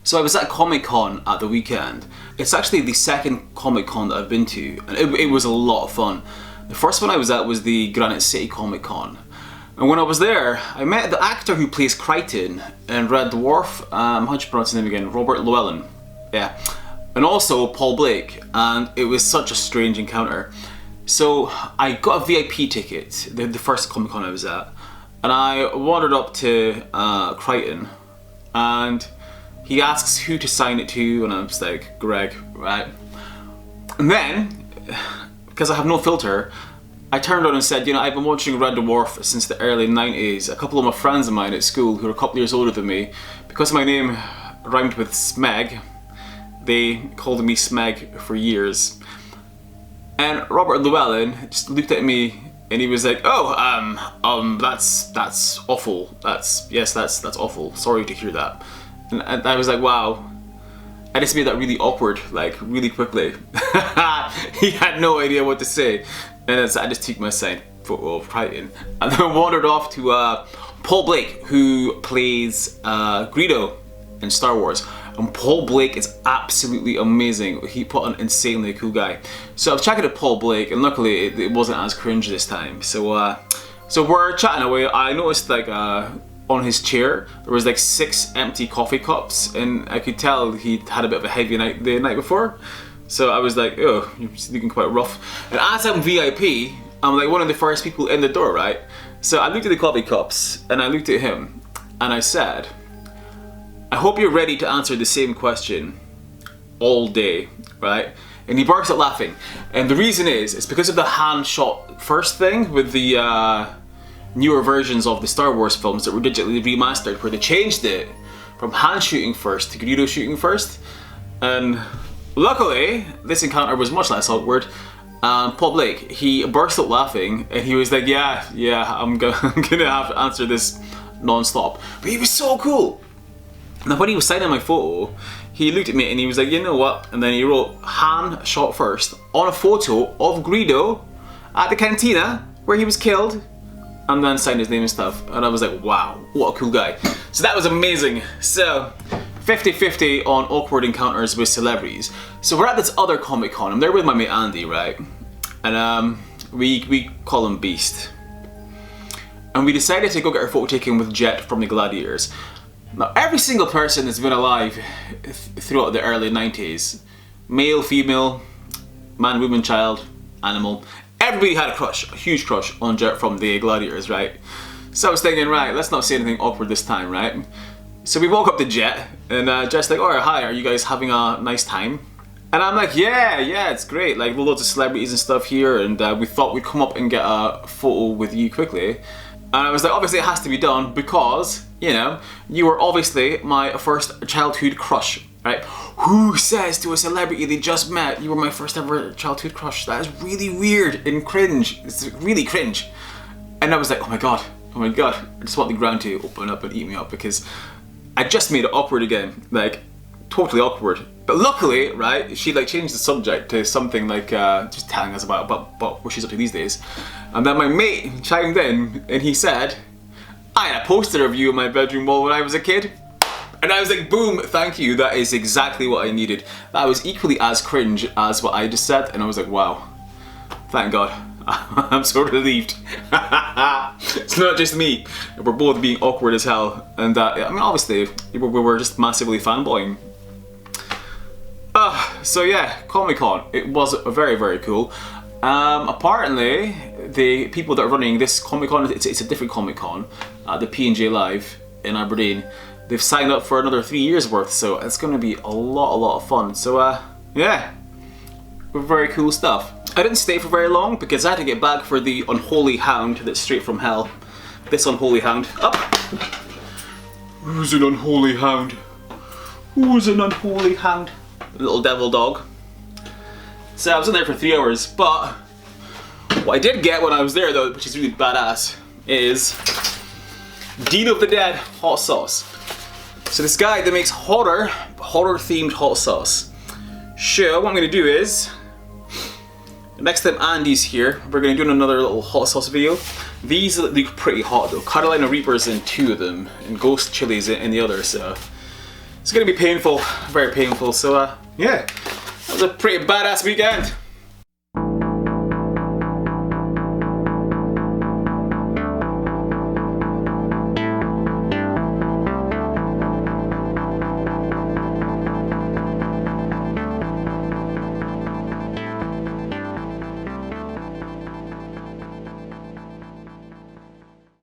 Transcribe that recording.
So I was at Comic Con at the weekend. It's actually the second Comic Con that I've been to, and it was a lot of fun. The first one I was at was the Granite City Comic Con. And when I was there, I met the actor who plays Crichton in Red Dwarf. How'd you pronounce his name again? Robert Llewellyn. Yeah. And also Paul Blake, and it was such a strange encounter. So I got a VIP ticket, the first Comic Con I was at, and I wandered up to Crichton, and he asks who to sign it to, and I was like, Greg, right? And then, because I have no filter, I turned on and said, you know, I've been watching Red Dwarf since the early 90s. A couple of my friends of mine at school who are a couple years older than me, because my name rhymed with Smeg, they called me Smeg for years. And Robert Llewellyn just looked at me and he was like, oh, that's awful. That's awful. Sorry to hear that. And I was like, wow. I just made that really awkward, like really quickly. He had no idea what to say. And I just took my signed photo of Crichton and then wandered off to Paul Blake, who plays Greedo in Star Wars. And Paul Blake is absolutely amazing. He put an insanely cool guy. So I was chatting to Paul Blake, and luckily it wasn't as cringe this time. So we're chatting away. I noticed like on his chair there was like 6 empty coffee cups, and I could tell he'd had a bit of a heavy night the night before. So I was like, oh, you're looking quite rough. And as I'm VIP, I'm like one of the first people in the door, right? So I looked at the coffee cups and I looked at him and I said, I hope you're ready to answer the same question all day, right? And he burst out laughing. And the reason is, it's because of the hand shot first thing with the newer versions of the Star Wars films that were digitally remastered, where they changed it from hand shooting first to Greedo shooting first. And luckily, this encounter was much less awkward. Paul Blake, he burst out laughing and he was like, yeah, I'm gonna have to answer this non-stop. But he was so cool. Now when he was signing my photo, he looked at me and he was like, you know what? And then he wrote, hand shot first, on a photo of Greedo at the cantina where he was killed, and then signed his name and stuff. And I was like, wow, what a cool guy. So that was amazing. So 50-50 on awkward encounters with celebrities. So we're at this other Comic Con. I'm there with my mate Andy, right? And we call him Beast. And we decided to go get our photo taken with Jet from the Gladiators. Now, every single person that's been alive throughout the early 90s, male, female, man, woman, child, animal, everybody had a crush, a huge crush on Jet from the Gladiators, right? So I was thinking, right, let's not say anything awkward this time, right? So we walk up to Jet, and Jet's like, oh, hi, are you guys having a nice time? And I'm like, yeah, it's great, like loads of celebrities and stuff here, and we thought we'd come up and get a photo with you quickly. And I was like, obviously it has to be done because, you know, you were obviously my first childhood crush, right? Who says to a celebrity they just met, you were my first ever childhood crush? That is really weird and cringe. It's really cringe. And I was like, oh my god, I just want the ground to open up and eat me up, because I just made it awkward again, like totally awkward. But luckily, right, she like changed the subject to something like just telling us about what she's up to these days. And then my mate chimed in and he said, I had a poster of you on my bedroom wall when I was a kid. And I was like, boom, thank you, that is exactly what I needed. That was equally as cringe as what I just said, and I was like, wow, thank God. I'm so relieved. It's not just me, we're both being awkward as hell. And I mean, obviously, we were just massively fanboying. So yeah, Comic Con, it was very, very cool. Apparently, the people that are running this Comic Con, it's a different Comic Con, the P&J Live in Aberdeen. They've signed up for another 3 years worth, so it's going to be a lot of fun. So yeah, very cool stuff. I didn't stay for very long because I had to get back for the Unholy Hound that's straight from hell. This Unholy Hound. Up! Who's an Unholy Hound? Who's an Unholy Hound? Little devil dog. So I was in there for 3 hours, but what I did get when I was there though, which is really badass, is Dean of the Dead hot sauce. So this guy that makes horror themed hot sauce. So what I'm gonna do is, next time Andy's here, we're gonna do another little hot sauce video. These look pretty hot though. Carolina Reapers in 2 of them, and Ghost Chilies in the other, so It's gonna be painful, very painful. So yeah, that was a pretty badass weekend.